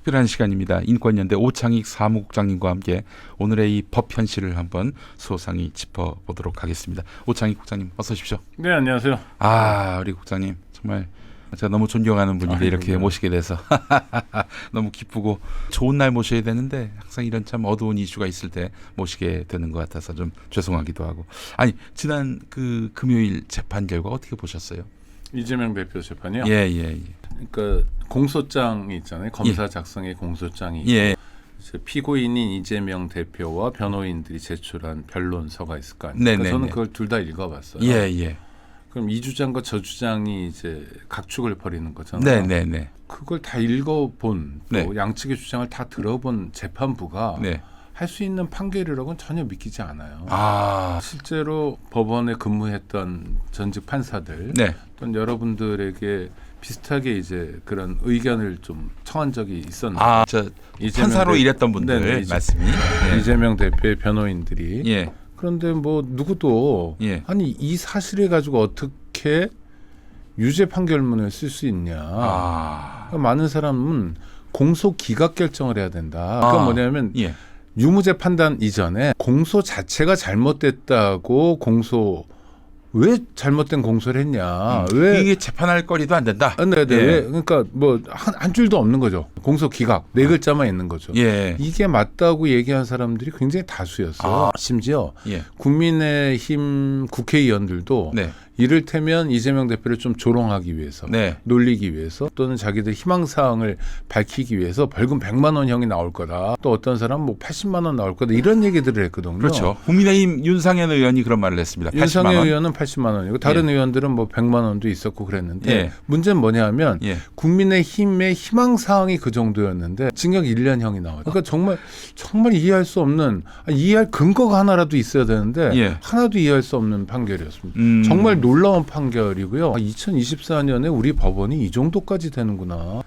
특별한 시간입니다. 인권연대 오창익 사무국장님과 함께 오늘의 이 법 현실을 한번 소상히 짚어보도록 하겠습니다. 오창익 국장님 어서 오십시오. 네, 안녕하세요. 우리 국장님 정말 제가 너무 존경하는 분인데 이렇게 모시게 돼서 너무 기쁘고 좋은 날 모셔야 되는데 항상 이런 참 어두운 이슈가 있을 때 모시게 되는 것 같아서 좀 죄송하기도 하고. 아니 지난 그 금요일 재판 결과 어떻게 보셨어요? 이재명 대표 재판이요? 예. 그러니까 공소장이 있잖아요. 검사 작성의 공소장이 있고 예. 이제 피고인인 이재명 대표와 변호인들이 제출한 변론서가 있을 거 아니에요. 네네네. 그러니까 저는 그걸 둘 다 읽어봤어요. 예. 그럼 이 주장과 저 주장이 이제 각축을 벌이는 거잖아요. 네네네. 그걸 다 읽어본 또 네. 양측의 주장을 다 들어본 재판부가 네. 할 수 있는 판결이라고는 전혀 믿기지 않아요. 실제로 법원에 근무했던 전직 판사들 네. 또는 여러분들에게 비슷하게 이제 그런 의견을 좀 청한 적이 있었는데 저 판사로 일했던 분들 네네, 말씀이 네. 이재명 대표의 변호인들이 예. 그런데 뭐 누구도 예. 아니 이 사실을 가지고 어떻게 유죄 판결문을 쓸 수 있냐. 그러니까 많은 사람은 공소 기각 결정을 해야 된다. 그건 뭐냐면 예. 유무죄 판단 이전에 공소 자체가 잘못됐다고 왜 잘못된 공소를 했냐? 왜 이게 재판할 거리도 안 된다. 네. 예. 왜 그러니까 뭐 한 줄도 없는 거죠. 공소 기각 네 글자만 있는 거죠. 예. 이게 맞다고 얘기한 사람들이 굉장히 다수였어요. 심지어 예. 국민의힘 국회의원들도 네. 이를테면 이재명 대표를 좀 조롱하기 위해서 네. 놀리기 위해서 또는 자기들 희망사항을 밝히기 위해서 벌금 100만 원 형이 나올 거다. 또 어떤 사람은 뭐 80만 원 나올 거다. 이런 얘기들을 했거든요. 그렇죠. 국민의힘 윤상현 의원이 그런 말을 했습니다. 80만 윤상현 원. 의원은 80만 원이고 다른 의원들은 뭐 100만 원도 있었고 그랬는데 예. 문제는 뭐냐면 예. 국민의힘의 희망사항이 그 정도였는데 징역 1년형이 나와요. 그러니까 정말 이해할 수 없는 이해할 근거가 하나라도 있어야 되는데 예. 하나도 이해할 수 없는 판결이었습니다. 정말 놀라운 판결이고요. 2024년에 우리 법원이 이 정도까지 되는구나.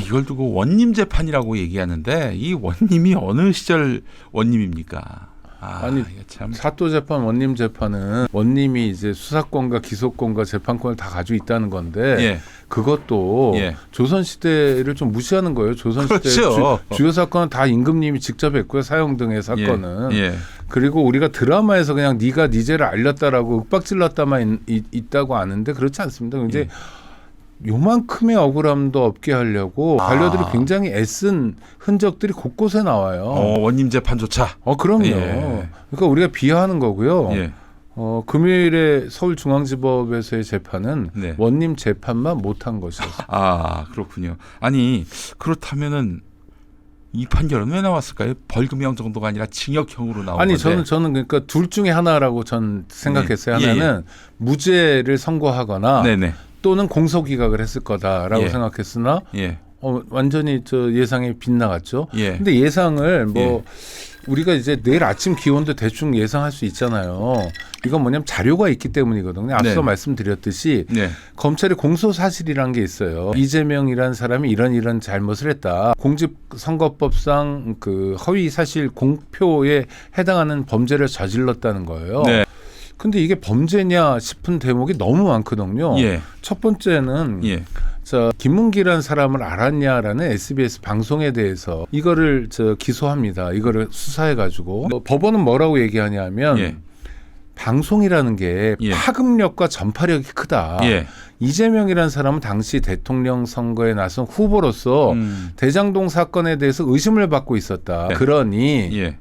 이걸 두고 원님 재판이라고 얘기하는데 이 원님이 어느 시절 원님입니까? 아니 이게 참. 사또 재판, 원님 재판은 원님이 이제 수사권과 기소권과 재판권을 다 가지고 있다는 건데 예. 그것도 예. 조선 시대를 좀 무시하는 거예요. 조선 시대 그렇죠. 주요 사건은 다 임금님이 직접 했고요. 사형 등의 사건은. 예. 그리고 우리가 드라마에서 그냥 네가 네 죄를 알렸다라고 윽박질렀다만 있다고 아는데 그렇지 않습니다. 이제 요만큼의 억울함도 없게 하려고 관료들이 굉장히 애쓴 흔적들이 곳곳에 나와요. 원님 재판조차. 그럼요. 예. 그러니까 우리가 비하하는 거고요. 예. 금요일에 서울중앙지법에서의 재판은 네. 원님 재판만 못한 것이었어요. 그렇군요. 아니 그렇다면은 이 판결은 왜 나왔을까요? 벌금형 정도가 아니라 징역형으로 나온 아니 건데. 저는 그러니까 둘 중에 하나라고 전 생각했어요. 예. 하나는 무죄를 선고하거나 네네. 또는 공소기각을 했을 거다라고 예. 생각했으나 예. 완전히 저 예상에 빗나갔죠. 예. 근데 예상을 우리가 이제 내일 아침 기온도 대충 예상할 수 있잖아요. 이건 뭐냐면 자료가 있기 때문이거든요. 앞서 네. 말씀드렸듯이 네. 검찰의 공소사실이란 게 있어요. 이재명이라는 사람이 이런 잘못을 했다. 공직선거법상 그 허위 사실 공표에 해당하는 범죄를 저질렀다는 거예요. 네. 근데 이게 범죄냐 싶은 대목이 너무 많거든요. 예. 첫 번째는 김문기라는 사람을 알았냐라는 SBS 방송에 대해서 이거를 기소합니다. 이거를 수사해가지고 법원은 뭐라고 얘기하냐면 방송이라는 게 파급력과 전파력이 크다. 이재명이라는 사람은 당시 대통령 선거에 나선 후보로서 대장동 사건에 대해서 의심을 받고 있었다. 그러니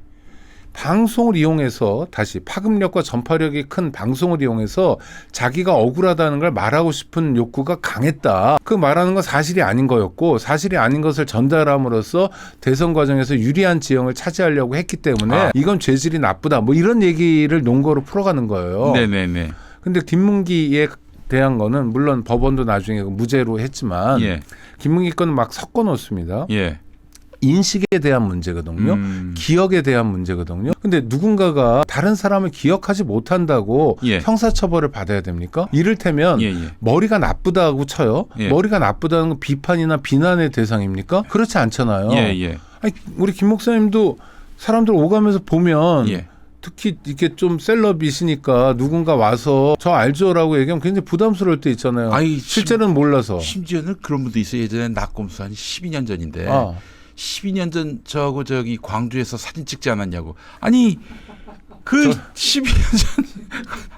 방송을 이용해서 다시 파급력과 전파력이 큰 방송을 이용해서 자기가 억울하다는 걸 말하고 싶은 욕구가 강했다. 그 말하는 건 사실이 아닌 거였고 사실이 아닌 것을 전달함으로써 대선 과정에서 유리한 지형을 차지하려고 했기 때문에 이건 죄질이 나쁘다. 뭐 이런 얘기를 논거로 풀어가는 거예요. 네네네. 근데 김문기에 대한 거는 물론 법원도 나중에 무죄로 했지만 김문기 거는 막 섞어 놓습니다. 인식에 대한 문제거든요. 기억에 대한 문제거든요. 근데 누군가가 다른 사람을 기억하지 못한다고 형사처벌을 받아야 됩니까? 이를테면 머리가 나쁘다고 쳐요. 머리가 나쁘다는 건 비판이나 비난의 대상입니까? 그렇지 않잖아요. 아니, 우리 김 목사님도 사람들 오가면서 보면 특히 이렇게 좀 셀럽이시니까 누군가 와서 저 알죠라고 얘기하면 굉장히 부담스러울 때 있잖아요. 실제로는 몰라서. 심지어는 그런 분도 있어요. 예전에 낙검수 한 12년 전인데 12년 전 저기 광주에서 사진 찍지 않았냐고. 아니 그 12년 전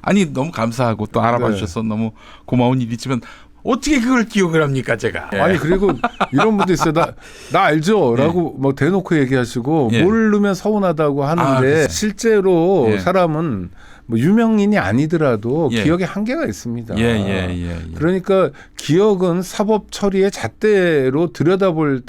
아니 너무 감사하고 또 알아봐 주셔서 너무 고마운 일이지만 어떻게 그걸 기억을 합니까 제가. 아니 그리고 이런 분도 있어요. 나 알죠?라고 뭐 대놓고 얘기하시고 모르면 서운하다고 하는데 실제로 사람은 뭐 유명인이 아니더라도 기억에 한계가 있습니다. 그러니까 기억은 사법 처리의 잣대로 들여다볼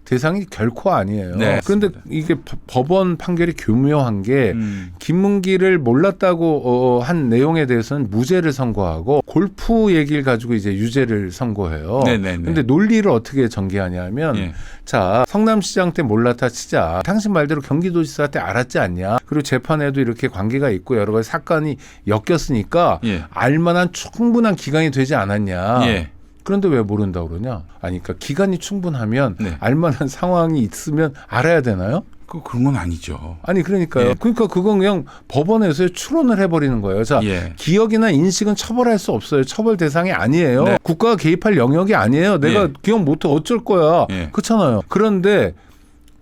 대상이 결코 아니에요. 그런데 이게 법원 판결이 교묘한 게 김문기를 몰랐다고 한 내용에 대해서는 무죄를 선고하고 골프 얘기를 가지고 이제 유죄를 선고해요. 그런데 논리를 어떻게 전개하냐면 자 성남시장 때 몰랐다 치자. 당신 말대로 경기도지사 때 알았지 않냐. 그리고 재판에도 이렇게 관계가 있고 여러 가지 사건이 엮였으니까 알만한 충분한 기간이 되지 않았냐. 그런데 왜 모른다고 그러냐. 아니 그러니까 기간이 충분하면 알만한 상황이 있으면 알아야 되나요? 그런 건 아니죠. 아니 그러니까요. 그러니까 그건 그냥 법원에서 추론을 해버리는 거예요. 자, 기억이나 인식은 처벌할 수 없어요. 처벌 대상이 아니에요. 국가가 개입할 영역이 아니에요. 내가 기억 못해 어쩔 거야. 그렇잖아요. 그런데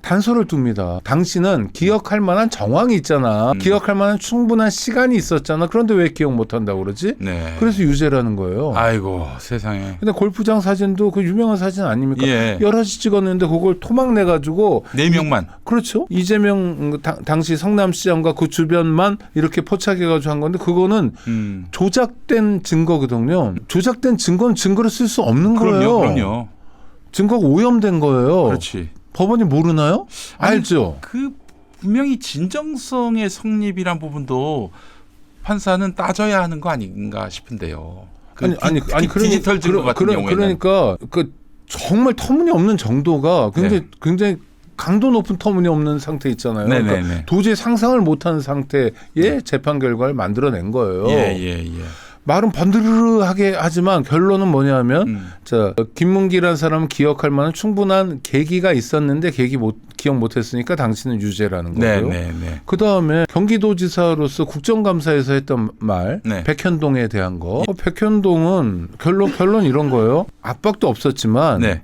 단서를 둡니다. 당신은 기억할 만한 정황이 있잖아. 기억할 만한 충분한 시간이 있었잖아. 그런데 왜 기억 못한다고 그러지? 그래서 유죄라는 거예요. 아이고 세상에. 근데 골프장 사진도 그 유명한 사진 아닙니까? 여럿이 찍었는데 그걸 토막내가지고 4명만. 그렇죠. 이재명 당시 성남시장과 그 주변만 이렇게 포착해가지고 한 건데 그거는 조작된 증거거든요. 조작된 증거는 증거를 쓸 수 없는 거예요. 그럼요. 증거가 오염된 거예요. 그렇지. 법원이 모르나요? 아니, 알죠. 그 분명히 진정성의 성립이란 부분도 판사는 따져야 하는 거 아닌가 싶은데요. 아니 디지털 증거 같은 경우에는 그러니까 그 정말 터무니없는 정도가 굉장히 강도 높은 터무니없는 상태 있잖아요. 그러니까 도저히 상상을 못하는 상태의 재판 결과를 만들어낸 거예요. 말은 번드르르하게 하지만 결론은 뭐냐면 자 김문기라는 사람은 기억할 만한 충분한 계기가 있었는데 기억 못했으니까 당신은 유죄라는 거고요. 그 다음에 경기도지사로서 국정감사에서 했던 말 백현동에 대한 거. 백현동은 결론 이런 거예요. 압박도 없었지만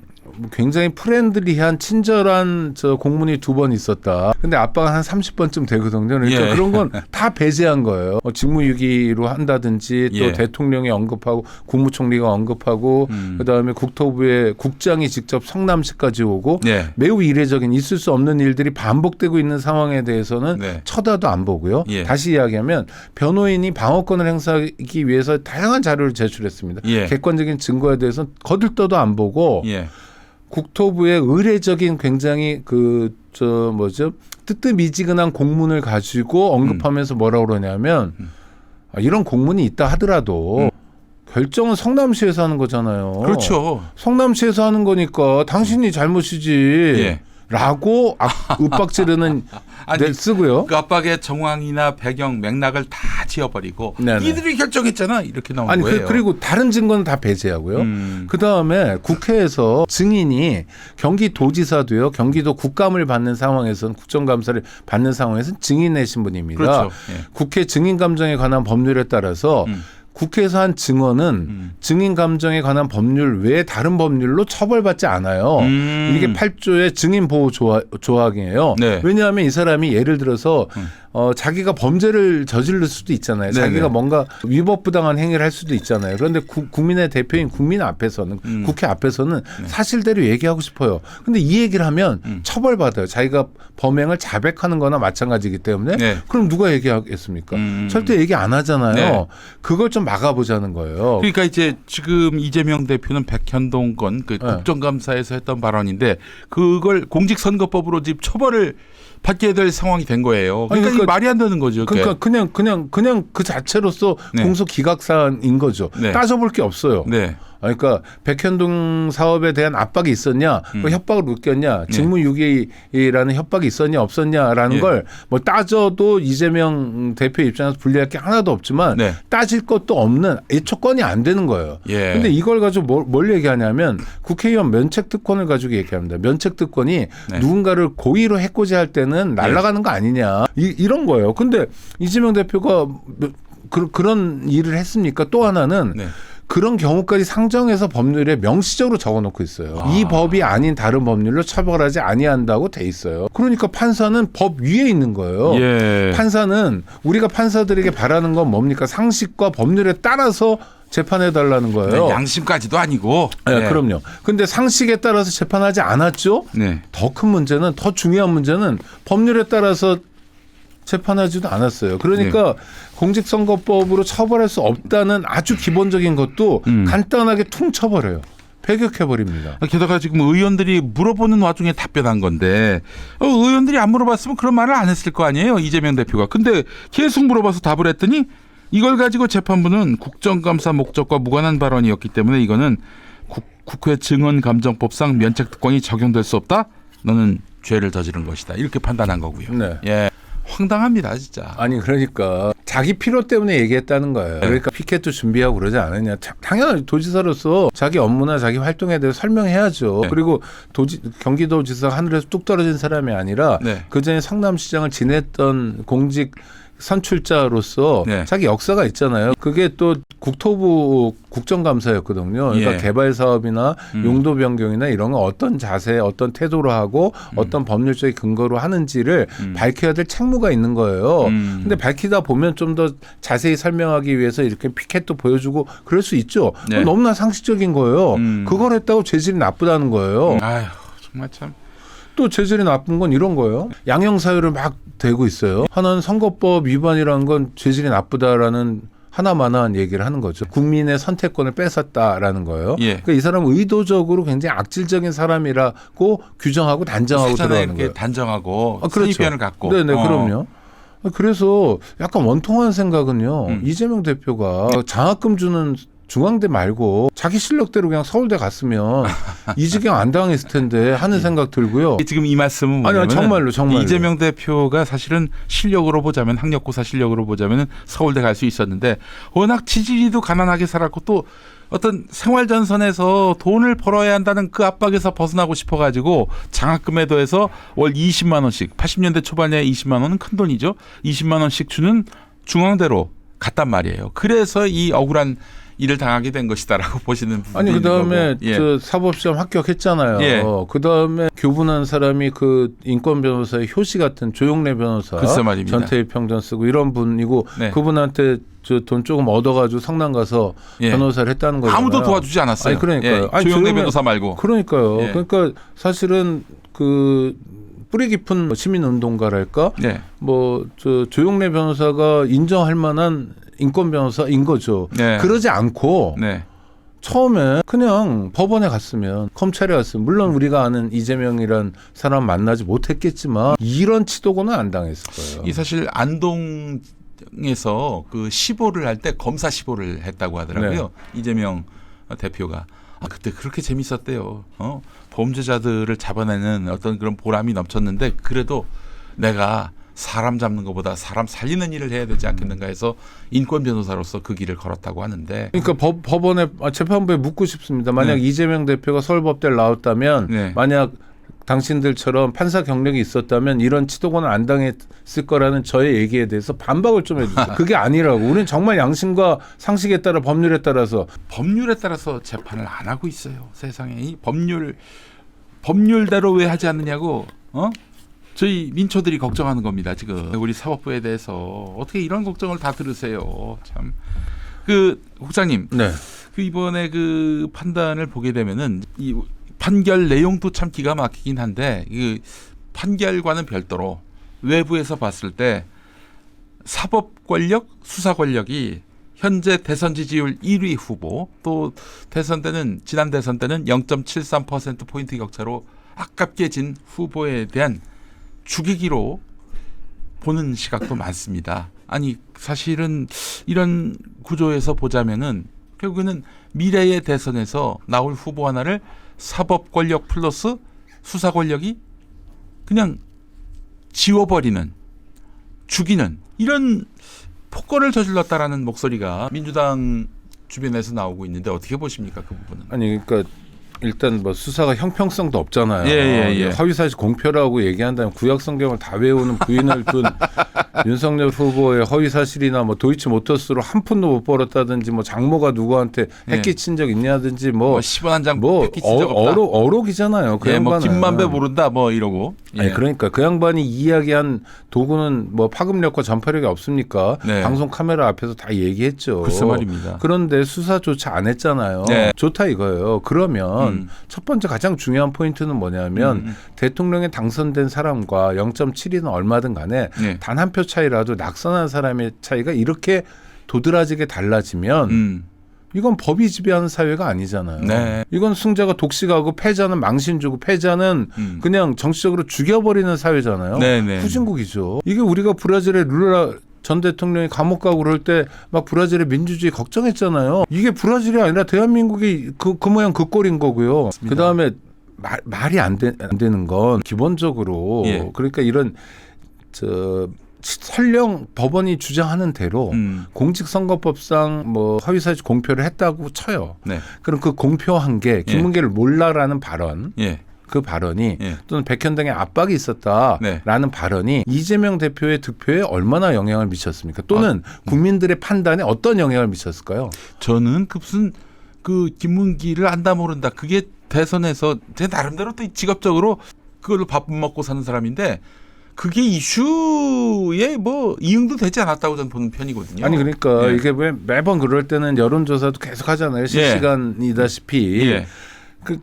굉장히 프렌들리한 친절한 공문이 2번 있었다. 근데 압박은 한 30번쯤 되거든요. 그러니까 그런 건 다 배제한 거예요. 직무유기로 한다든지 또 대통령이 언급하고 국무총리가 언급하고 그다음에 국토부의 국장이 직접 성남시까지 오고 매우 이례적인 있을 수 없는 일들이 반복되고 있는 상황에 대해서는 쳐다도 안 보고요. 다시 이야기하면 변호인이 방어권을 행사하기 위해서 다양한 자료를 제출했습니다. 객관적인 증거에 대해서는 거들떠도 안 보고 국토부의 의례적인 굉장히 뜨뜻미지근한 공문을 가지고 언급하면서 뭐라고 그러냐면 이런 공문이 있다 하더라도 결정은 성남시에서 하는 거잖아요. 그렇죠. 성남시에서 하는 거니까 당신이 잘못이지. 라고 윽박지르는 쓰고요. 그 압박의 정황이나 배경 맥락을 다 지워버리고 이들이 결정했잖아 이렇게 나온 거예요. 그리고 다른 증거는 다 배제하고요. 그다음에 국회에서 증인이 경기도지사도요. 경기도 국감을 받는 상황에서는 국정감사를 받는 상황에서는 증인의 신분입니다. 그렇죠. 국회 증인감정에 관한 법률에 따라서 국회에서 한 증언은 증인 감정에 관한 법률 외에 다른 법률로 처벌받지 않아요. 이게 8조의 증인 보호 조항이에요. 왜냐하면 이 사람이 예를 들어서 자기가 범죄를 저지를 수도 있잖아요. 자기가 뭔가 위법부당한 행위를 할 수도 있잖아요. 그런데 국민의 대표인 국민 앞에서는 국회 앞에서는 사실대로 얘기하고 싶어요. 근데 이 얘기를 하면 처벌받아요. 자기가 범행을 자백하는 거나 마찬가지이기 때문에 그럼 누가 얘기하겠습니까? 절대 얘기 안 하잖아요. 그걸 좀 막아보자는 거예요. 그러니까 이제 지금 이재명 대표는 백현동 건 국정감사에서 했던 발언인데 그걸 공직선거법으로 지금 처벌을 받게 될 상황이 된 거예요. 그러니까 말이 안 되는 거죠. 그러니까 그냥 그 자체로서 공소 기각사안인 거죠. 따져볼 게 없어요. 그러니까 백현동 사업에 대한 압박이 있었냐, 협박을 느꼈냐, 직무유기라는 협박이 있었냐 없었냐라는 걸 뭐 따져도 이재명 대표 입장에서 불리할 게 하나도 없지만 따질 것도 없는 애초건이 안 되는 거예요. 그런데 이걸 가지고 뭘 얘기하냐면 국회의원 면책특권을 가지고 얘기합니다. 면책특권이 누군가를 고의로 해코지할 때는 날아가는 거 아니냐 이런 거예요. 근데 이재명 대표가 그런 일을 했습니까? 또 하나는 그런 경우까지 상정해서 법률에 명시적으로 적어놓고 있어요. 이 법이 아닌 다른 법률로 처벌하지 아니한다고 돼 있어요. 그러니까 판사는 법 위에 있는 거예요. 예. 판사는 우리가 판사들에게 바라는 건 뭡니까? 상식과 법률에 따라서 재판해 달라는 거예요. 양심까지도 아니고. 네, 그럼요. 근데 상식에 따라서 재판하지 않았죠? 네. 더 큰 문제는, 더 중요한 문제는 법률에 따라서 재판하지도 않았어요. 그러니까 공직선거법으로 처벌할 수 없다는 아주 기본적인 것도 간단하게 퉁 쳐버려요. 폐격해버립니다. 게다가 지금 의원들이 물어보는 와중에 답변한 건데 의원들이 안 물어봤으면 그런 말을 안 했을 거 아니에요. 이재명 대표가. 근데 계속 물어봐서 답을 했더니 이걸 가지고 재판부는 국정감사 목적과 무관한 발언이었기 때문에 이거는 국회 증언감정법상 면책특권이 적용될 수 없다. 너는 죄를 저지른 것이다. 이렇게 판단한 거고요. 네. 예. 황당합니다, 진짜. 아니 그러니까 자기 필요 때문에 얘기했다는 거예요. 그러니까 피켓도 준비하고 그러지 않았냐. 당연히 도지사로서 자기 업무나 자기 활동에 대해서 설명해야죠. 네. 그리고 경기도지사 하늘에서 뚝 떨어진 사람이 아니라 네. 그전에 성남시장을 지냈던 공직 선출자로서 네. 자기 역사가 있잖아요. 그게 또 국토부 국정감사였거든요. 그러니까 예. 개발 사업이나 용도 변경이나 이런 거 어떤 자세, 어떤 태도로 하고 어떤 법률적인 근거로 하는지를 밝혀야 될 책무가 있는 거예요. 근데 밝히다 보면 좀 더 자세히 설명하기 위해서 이렇게 피켓도 보여주고 그럴 수 있죠. 네. 너무나 상식적인 거예요. 그걸 했다고 죄질이 나쁘다는 거예요. 아휴, 정말 참. 또 재질이 나쁜 건 이런 거예요. 양형사유를 막 대고 있어요. 하나는 선거법 위반이라는 건 재질이 나쁘다라는 하나만한 얘기를 하는 거죠. 국민의 선택권을 뺏었다라는 거예요. 예. 그러니까 이 사람은 의도적으로 굉장히 악질적인 사람이라고 규정하고 단정하고 사전에 들어가는 이렇게 거예요. 단정하고 그렇죠. 선입견을 갖고. 네네, 그럼요. 그래서 약간 원통한 생각은요. 이재명 대표가 장학금 주는 중앙대 말고 자기 실력대로 그냥 서울대 갔으면 이 지경 안 당했을 텐데 하는 생각 들고요. 지금 이 말씀은 아니, 뭐냐면 정말로. 이재명 대표가 사실은 실력으로 보자면 학력고사 실력으로 보자면 서울대 갈 수 있었는데 워낙 지지리도 가난하게 살았고 또 어떤 생활전선에서 돈을 벌어야 한다는 그 압박에서 벗어나고 싶어가지고 장학금에 더해서 월 20만 원씩 80년대 초반에 20만 원은 큰 돈이죠. 20만 원씩 주는 중앙대로 갔단 말이에요. 그래서 이 억울한 일을 당하게 된 것이다라고 보시는 분이 아니 그다음에 예. 저 사법시험 합격했잖아요. 예. 그다음에 교분한 사람이 그 인권 변호사의 효시 같은 조용래 변호사, 글쎄 말입니다. 전태일 평전 쓰고 이런 분이고 네. 그분한테 저 돈 조금 얻어가지고 성남 가서 예. 변호사를 했다는 거잖아요. 아무도 도와주지 않았어요. 아니 그러니까요. 예. 아니, 조영래 조용래- 변호사 말고. 그러니까요. 예. 그러니까 사실은 그 뿌리 깊은 시민운동가랄까, 네. 뭐 저 조용래 변호사가 인정할 만한 인권 변호사인 거죠. 네. 그러지 않고. 네. 처음에 그냥 법원에 갔으면 검찰에 갔으면 물론 우리가 아는 이재명이란 사람 만나지 못했겠지만 이런 치도고는 안 당했을 거예요. 이 사실 안동에서 그 시보를 할 때 검사 시보를 했다고 하더라고요. 이재명 대표가. 그때 그렇게 재밌었대요. 범죄자들을 잡아내는 어떤 그런 보람이 넘쳤는데 그래도 내가 사람 잡는 것보다 사람 살리는 일을 해야 되지 않겠는가 해서 인권 변호사로서 그 길을 걸었다고 하는데. 그러니까 법원에 재판부에 묻고 싶습니다. 만약 네. 이재명 대표가 서울법대를 나왔다면 네. 만약 당신들처럼 판사 경력이 있었다면 이런 치도고는 안 당했을 거라는 저의 얘기에 대해서 반박을 좀 해주세요. 그게 아니라고. 우리는 정말 양심과 상식에 따라 법률에 따라서 법률에 따라서 재판을 안 하고 있어요. 세상에 이 법률대로 왜 하지 않느냐고. 저희 민초들이 걱정하는 겁니다. 지금 우리 사법부에 대해서 어떻게 이런 걱정을 다 들으세요. 참. 그 국장님, 네. 그 이번에 그 판단을 보게 되면은 이 판결 내용도 참 기가 막히긴 한데 그 판결과는 별도로 외부에서 봤을 때 사법 권력, 수사 권력이 현재 대선 지지율 1위 후보 또 대선 때는 지난 대선 때는 0.73% 포인트 격차로 아깝게 진 후보에 대한 죽이기로 보는 시각도 많습니다. 아니 사실은 이런 구조에서 보자면은 결국에는 미래의 대선에서 나올 후보 하나를 사법 권력 플러스 수사 권력이 그냥 지워버리는 죽이는 이런 폭거를 저질렀다라는 목소리가 민주당 주변에서 나오고 있는데 어떻게 보십니까 그 부분은? 아니 그러니까 일단 뭐 수사가 형평성도 없잖아요. 예. 허위사실 공표라고 얘기한다면 구약성경을 다 외우는 부인을 둔 윤석열 후보의 허위 사실이나 뭐 도이치모터스로 한 푼도 못 벌었다든지 뭐 장모가 누구한테 해끼친 적 있냐든지 뭐 10원 한 장 뭐 패키지 적 없다. 어록이잖아요. 그 예, 뭐 양반은. 김만배 모른다 뭐 이러고. 예. 아니 그러니까 그 양반이 이야기한 도구는 뭐 파급력과 전파력이 없습니까? 네. 방송 카메라 앞에서 다 얘기했죠. 글쎄 말입니다. 그런데 수사조차 안 했잖아요. 네. 좋다 이거예요. 그러면 첫 번째 가장 중요한 포인트는 뭐냐면 대통령에 당선된 사람과 0.7이든 얼마든 간에 네. 단 한 표 차이라도 낙선한 사람의 차이가 이렇게 도드라지게 달라지면 이건 법이 지배하는 사회가 아니잖아요. 네. 이건 승자가 독식하고 패자는 망신 주고 패자는 그냥 정치적으로 죽여버리는 사회잖아요. 네네. 후진국이죠. 이게 우리가 브라질의 룰라 전 대통령이 감옥 가고 그럴 때 막 브라질의 민주주의 걱정했잖아요. 이게 브라질이 아니라 대한민국이 그 모양 그 꼴인 거고요. 그다음에 말이 안 되는 건 기본적으로 예. 그러니까 이런 설령 법원이 주장하는 대로 공직선거법상 뭐 허위사실 공표를 했다고 쳐요. 네. 그럼 그 공표한 게 김문기를 몰라라는 발언, 예. 그 발언이 예. 또는 백현등의 압박이 있었다라는 발언이 이재명 대표의 득표에 얼마나 영향을 미쳤습니까? 또는 국민들의 판단에 어떤 영향을 미쳤을까요? 저는 무슨 그 김문기를 안다 모른다. 그게 대선에서 제 나름대로 또 직업적으로 그걸로 밥 먹고 사는 사람인데 그게 이슈에 뭐 이응도 되지 않았다고 저는 보는 편이거든요. 아니 그러니까 예. 이게 왜 매번 그럴 때는 여론조사도 계속 하잖아요. 실시간이다시피. 예.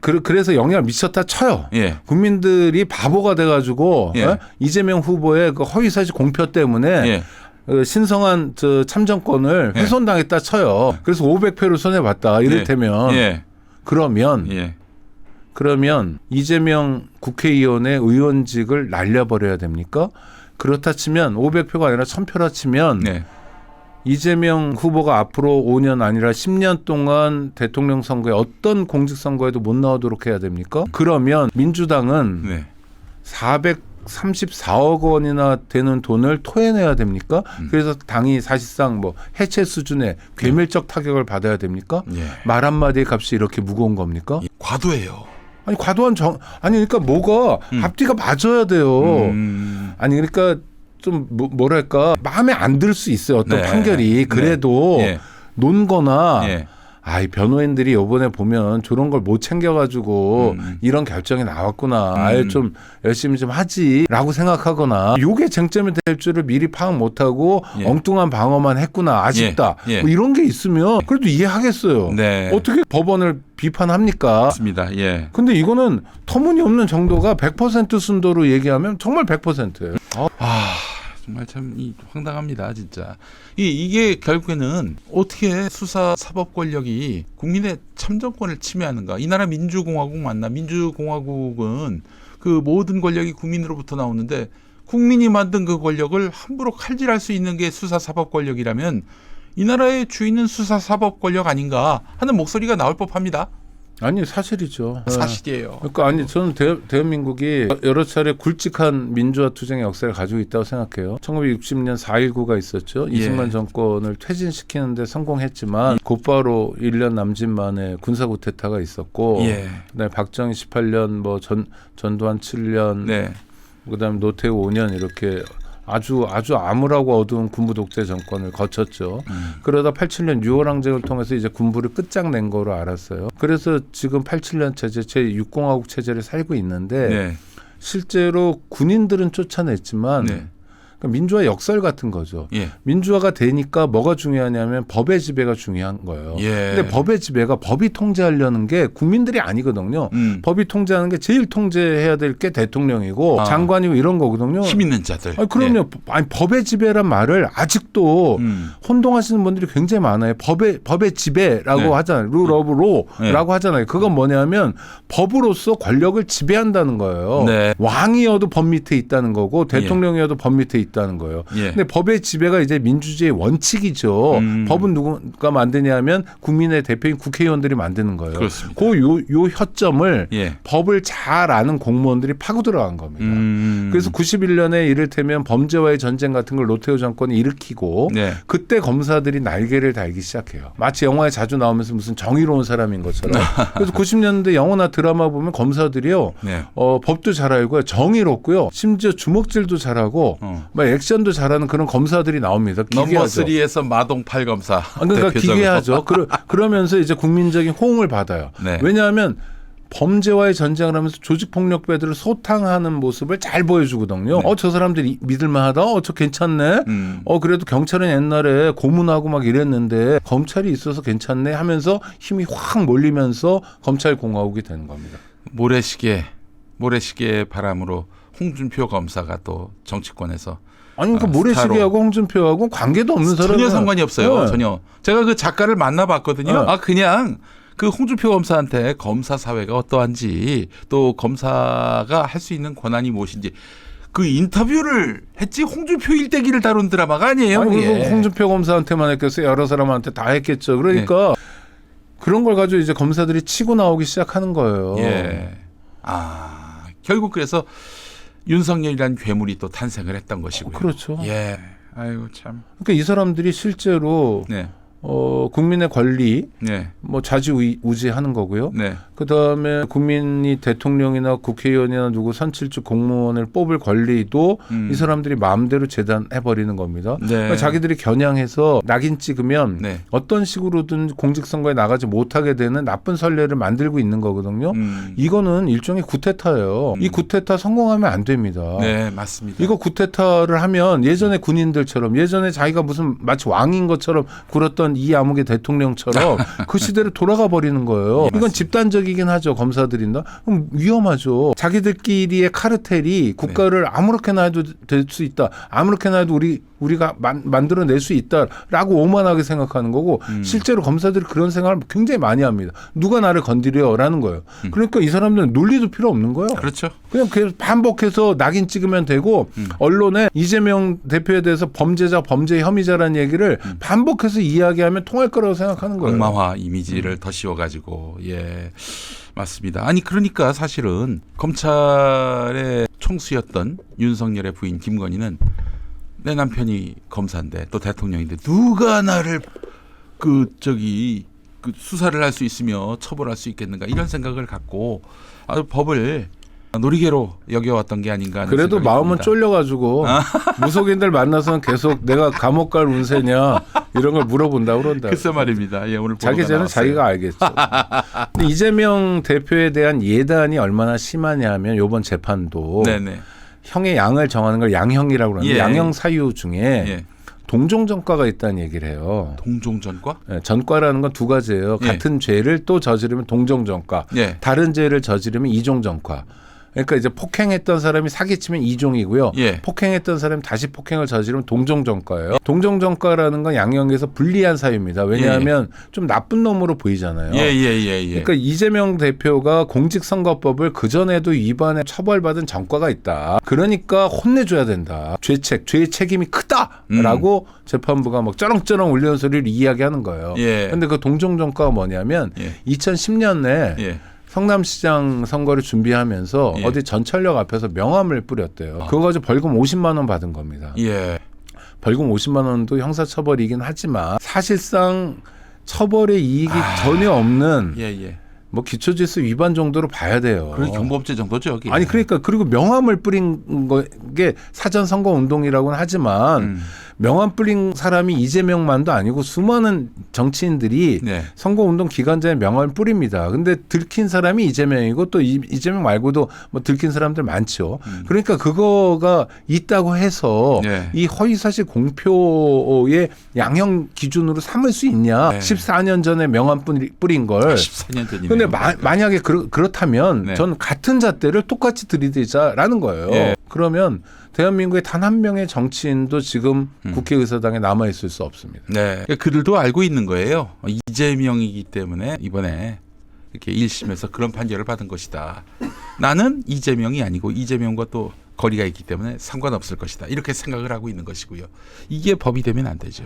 그래서 영향을 미쳤다 쳐요. 예. 국민들이 바보가 돼가지고 예. 이재명 후보의 그 허위사실 공표 때문에 예. 신성한 참정권을 예. 훼손당했다 쳐요. 그래서 500표를 손해봤다. 이를테면 예. 그러면 예. 그러면 이재명 국회의원의 의원직을 날려버려야 됩니까? 그렇다 치면 500표가 아니라 1000표라 치면 네. 이재명 후보가 앞으로 5년 아니라 10년 동안 대통령 선거에 어떤 공직선거에도 못 나오도록 해야 됩니까? 그러면 민주당은 네. 434억 원이나 되는 돈을 토해내야 됩니까? 그래서 당이 사실상 뭐 해체 수준의 괴멸적 타격을 받아야 됩니까? 예. 말 한마디의 값이 이렇게 무거운 겁니까? 과도해요. 아니 과도한 아니 그러니까 뭐가 앞뒤가 맞아야 돼요. 아니 그러니까 좀 뭐랄까 마음에 안 들 수 있어요. 어떤 네. 판결이 그래도 예. 논거나 예. 아이 변호인들이 이번에 보면 저런 걸 못 챙겨가지고 이런 결정이 나왔구나. 아예 좀 열심히 좀 하지라고 생각하거나 요게 쟁점이 될 줄을 미리 파악 못하고 예. 엉뚱한 방어만 했구나. 아쉽다. 예. 예. 뭐 이런 게 있으면 그래도 이해하겠어요. 네. 어떻게 법원을 비판합니까? 맞습니다. 예. 근데 이거는 터무니없는 정도가 100% 순도로 얘기하면 정말 100%예요. 정말 참 황당합니다, 진짜. 이게 결국에는 어떻게 수사 사법 권력이 국민의 참정권을 침해하는가? 이 나라 민주공화국 맞나? 민주공화국은 그 모든 권력이 국민으로부터 나오는데 국민이 만든 그 권력을 함부로 칼질할 수 있는 게 수사 사법 권력이라면 이 나라의 주인은 수사 사법 권력 아닌가 하는 목소리가 나올 법합니다. 아니 사실이죠. 사실이에요. 그러니까 아니 저는 대한민국이 여러 차례 굵직한 민주화 투쟁의 역사를 가지고 있다고 생각해요. 1960년 4.19가 있었죠. 예. 이승만 정권을 퇴진시키는데 성공했지만 곧바로 1년 남짓 만에 군사 쿠데타가 있었고 예. 그다음에 박정희 18년 뭐 전두환 7년 네. 그다음에 노태우 5년 이렇게 아주 암울하고 어두운 군부 독재 정권을 거쳤죠. 그러다 87년 6월 항쟁을 통해서 이제 군부를 끝장낸 거로 알았어요. 그래서 지금 87년 체제 제6공화국 체제를 살고 있는데 네. 실제로 군인들은 쫓아냈지만 네. 그러니까 민주화 역설 같은 거죠. 예. 민주화가 되니까 뭐가 중요하냐면 법의 지배가 중요한 거예요. 예. 근데 법의 지배가 법이 통제하려는 게 국민들이 아니거든요. 법이 통제하는 게 제일 통제해야 될 게 대통령이고 장관이고 이런 거거든요. 힘 있는 자들. 아니, 그럼요. 예. 아니, 법의 지배란 말을 아직도 혼동하시는 분들이 굉장히 많아요. 법의 지배라고 네. 하잖아요. 룰 오브 로라고 네. 하잖아요. 그건 뭐냐면 법으로서 권력을 지배한다는 거예요. 네. 왕이어도 법 밑에 있다는 거고 대통령이어도 법 밑에 있다는 거예요. 예. 근데 법의 지배가 이제 민주주의의 원칙이죠. 법은 누가 만드냐면 국민의 대표인 국회의원들이 만드는 거예요. 그렇습니다. 요 허점을 예. 법을 잘 아는 공무원들이 파고 들어간 겁니다. 그래서 91년에 이를테면 범죄와의 전쟁 같은 걸 노태우 정권이 일으키고 네. 그때 검사들이 날개를 달기 시작해요. 마치 영화에 자주 나오면서 무슨 정의로운 사람인 것처럼. 그래서 90년대 영화나 드라마 보면 검사들이요. 네. 법도 잘 알고요. 정의롭고요. 심지어 주먹질도 잘하고 뭐 액션도 잘하는 그런 검사들이 나옵니다. 넘버 기괴하죠. 3에서 마동팔 검사. 그러니까 대표적으로. 기괴하죠. 그러면서 이제 국민적인 호응을 받아요. 네. 왜냐하면 범죄와의 전쟁을 하면서 조직폭력배들을 소탕하는 모습을 잘 보여주거든요. 네. 저 사람들이 믿을만하다. 저 괜찮네. 그래도 경찰은 옛날에 고문하고 막 이랬는데 검찰이 있어서 괜찮네 하면서 힘이 확 몰리면서 검찰공화국이 되는 겁니다. 모래시계 바람으로 홍준표 검사가 또 정치권에서 아니 그러니까 모래시계하고 홍준표하고 관계도 없는 사람 전혀 상관이 없어요. 네. 전혀. 제가 그 작가를 만나봤거든요. 네. 그냥 그 홍준표 검사한테 검사 사회가 어떠한지 또 검사가 할 수 있는 권한이 무엇인지 그 인터뷰를 했지 홍준표 일대기를 다룬 드라마가 아니에요. 아니 그게. 그리고 홍준표 검사한테만 했겠어요. 여러 사람한테 다 했겠죠. 그러니까 그런 걸 가지고 이제 검사들이 치고 나오기 시작하는 거예요. 예. 결국 그래서 윤석열이라는 괴물이 또 탄생을 했던 것이고요. 그렇죠. 예. 아이고 참. 그러니까 이 사람들이 실제로 네. 국민의 권리 네. 뭐 좌지우지하는 거고요. 네. 그다음에 국민이 대통령이나 국회의원이나 누구 선출직 공무원을 뽑을 권리도 이 사람들이 마음대로 재단해버리는 겁니다. 네. 그러니까 자기들이 겨냥해서 낙인 찍으면 네. 어떤 식으로든 공직선거에 나가지 못하게 되는 나쁜 선례를 만들고 있는 거거든요. 이거는 일종의 구테타예요. 이 구테타 성공하면 안 됩니다. 네, 맞습니다. 이거 구테타를 하면 예전에 군인들처럼 예전에 자기가 무슨 마치 왕인 것처럼 굴었던 이 암흑의 대통령처럼 그 시대로 돌아가 버리는 거예요. 이건 집단적이긴 하죠. 검사들인다. 그럼 위험하죠. 자기들끼리의 카르텔이 국가를 아무렇게나 해도 될 수 있다. 아무렇게나 해도 우리가 만들어낼 수 있다라고 오만하게 생각하는 거고 실제로 검사들이 그런 생각을 굉장히 많이 합니다. 누가 나를 건드려라는 거예요. 그러니까 이 사람들은 논리도 필요 없는 거예요. 그렇죠. 그냥 반복해서 낙인 찍으면 되고 언론에 이재명 대표에 대해서 범죄자 범죄 혐의자라는 얘기를 반복해서 이야기하면 통할 거라고 생각하는 거예요. 악마화 이미지를 더 씌워가지고 예 맞습니다. 아니 그러니까 사실은 검찰의 총수였던 윤석열의 부인 김건희는 내 남편이 검사인데 또 대통령인데 누가 나를 그 수사를 할 수 있으며 처벌할 수 있겠는가 이런 생각을 갖고 아주 법을 놀이개로 여겨왔던 게 아닌가 하는 그래도 생각이 마음은 듭니다. 쫄려가지고 무속인들 만나서는 계속 내가 감옥 갈 운세냐 이런 걸 물어본다고 그런다. 글쎄 말입니다. 예, 오늘 자기 죄는 나왔어요. 자기가 알겠죠. 근데 이재명 대표에 대한 예단이 얼마나 심하냐면 이번 재판도 네네. 형의 양을 정하는 걸 양형이라고 그러는데 예. 양형 사유 중에 예. 동종전과가 있다는 얘기를 해요. 동종전과? 네, 전과라는 건 두 가지예요. 예. 같은 죄를 또 저지르면 동종전과, 예. 다른 죄를 저지르면 이종전과. 그러니까 이제 폭행했던 사람이 사기치면 이종이고요. 예. 폭행했던 사람이 다시 폭행을 저지르면 동종전과예요. 동종전과라는 건 양형에서 불리한 사유입니다. 왜냐하면 좀 나쁜 놈으로 보이잖아요. 예. 그러니까 이재명 대표가 공직선거법을 그전에도 위반해 처벌받은 전과가 있다. 그러니까 혼내줘야 된다. 죄의 책임이 크다라고 재판부가 막 쩌렁쩌렁 울리는 소리를 이야기하는 거예요. 그런데 예. 그 동종전과가 뭐냐면 예. 2010년에 예. 성남시장 선거를 준비하면서 예. 어디 전철역 앞에서 명함을 뿌렸대요. 그거 가지고 벌금 50만 원 받은 겁니다. 예. 벌금 50만 원도 형사처벌이긴 하지만 사실상 처벌의 이익이 전혀 없는 예. 뭐 기초질서 위반 정도로 봐야 돼요. 그런 경범죄 정도죠, 여기. 아니 그러니까 그리고 명함을 뿌린 게 사전 선거 운동이라고는 하지만 명함 뿌린 사람이 이재명만도 아니고 수많은 정치인들이 네. 선거 운동 기간전에 명함을 뿌립니다. 근데 들킨 사람이 이재명이고 또 이재명 말고도 뭐 들킨 사람들 많죠. 그러니까 그거가 있다고 해서 네. 이 허위사실 공표의 양형 기준으로 삼을 수 있냐? 네. 14년 전에 명함 뿌린 걸. 14년 전이면. 근데 만약에 그렇다면 네. 전 같은 잣대를 똑같이 들이대자라는 거예요. 예. 그러면 대한민국의 단 한 명의 정치인도 지금 국회의사당에 남아 있을 수 없습니다. 네. 그들도 알고 있는 거예요. 이재명이기 때문에 이번에 이렇게 1심에서 그런 판결을 받은 것이다. 나는 이재명이 아니고 이재명과 또 거리가 있기 때문에 상관없을 것이다. 이렇게 생각을 하고 있는 것이고요. 이게 법이 되면 안 되죠.